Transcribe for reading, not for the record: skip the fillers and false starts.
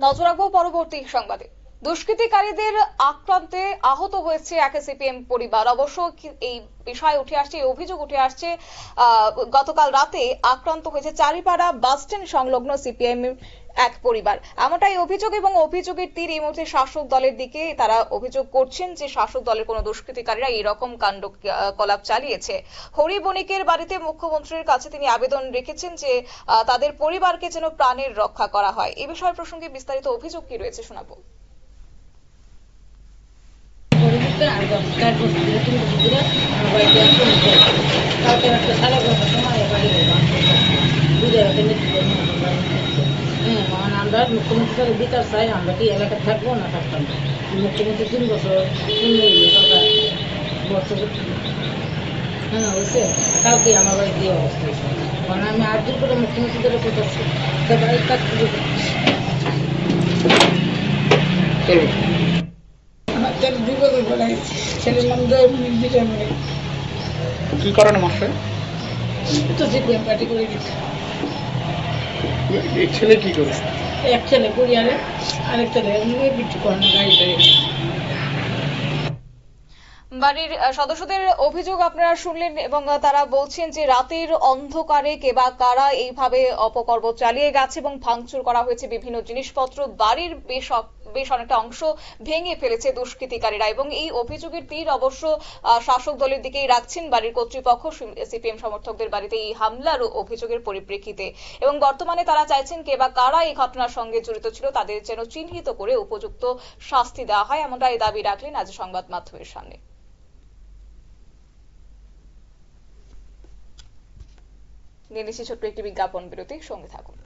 নজর রাখবো পরবর্তী সংবাদে। দুষ্কৃতিকারীদের আক্রান্তে আহত হয়েছে এক সিপিএম পরিবার। অবশ্য এই বিষয় উঠে আসছে, এই অভিযোগ উঠে আসছে গতকাল রাতে আক্রান্ত হয়েছে চারিপাড়া বাসস্ট্যান্ড সংলগ্ন সিপিএম এক পরিবার। এমনটাই অভিযোগ এবং অভিযোগের তীর এই মুহূর্তে শাসক দলের দিকে। তারা অভিযোগ করছেন যে শাসক দলের কোনো দুষ্কৃতিকারীরা এইরকম কাণ্ড কলাপ চালিয়েছে। হরি বণিকের বাড়িতে মুখ্যমন্ত্রীর কাছে তিনি আবেদন রেখেছেন যে তাদের পরিবারকে যেন প্রাণের রক্ষা করা হয়। এই বিষয় প্রসঙ্গে বিস্তারিত অভিযোগ কি রয়েছে শোনাবো। আমরা মুখ্যমন্ত্রীর বিচার চাই। আমরা কি এলাকায় থাকবো না থাকতাম না? মুখ্যমন্ত্রী 3 বছর হ্যাঁ হয়েছে। কালকে আমার বাড়ি দিয়ে অবস্থা হয়েছে, মানে আমি আট দিন করে মুখ্যমন্ত্রীদের করতেছি বাড়ির কাজ আমার ছেলে 2 বছর পরে ছেলের নাম কি কারণে মাসে তো সিপিএম পার্টি করে দিচ্ছে। এই ছেলে কি করে? এক ছেলে পরিয়ারে, আরেক ছেলে কিছু করে না, গাড়ি বাড়ির সদস্যদের অভিযোগ আপনারা শুনলেন এবং তারা বলছেন যে রাতের অন্ধকারে কে বা কারা এইভাবে অপকর্ম চালিয়ে গেছে এবং ভাঙচুর করা হয়েছে বিভিন্ন জিনিসপত্র। বাড়ির বেশ অনেকটা অংশ ভেঙে ফেলেছে দুষ্কৃতিকারীরা এবং এই অভিযোগের তীর অবশ্য শাসক দলের দিকেই রাখছেন বাড়ির কর্তৃপক্ষ। সিপিএম সমর্থকদের বাড়িতে এই হামলার অভিযোগের পরিপ্রেক্ষিতে এবং বর্তমানে তারা চাইছেন কে বা কারা এই ঘটনার সঙ্গে জড়িত ছিল তাদের যেন চিহ্নিত করে উপযুক্ত শাস্তি দেওয়া হয়, এমনটাই দাবি রাখলেন আজ সংবাদ মাধ্যমের সামনে। নিয়ে নিচ্ছি ছোট্ট একটি বিজ্ঞাপন বিরতি, সঙ্গে থাকুন।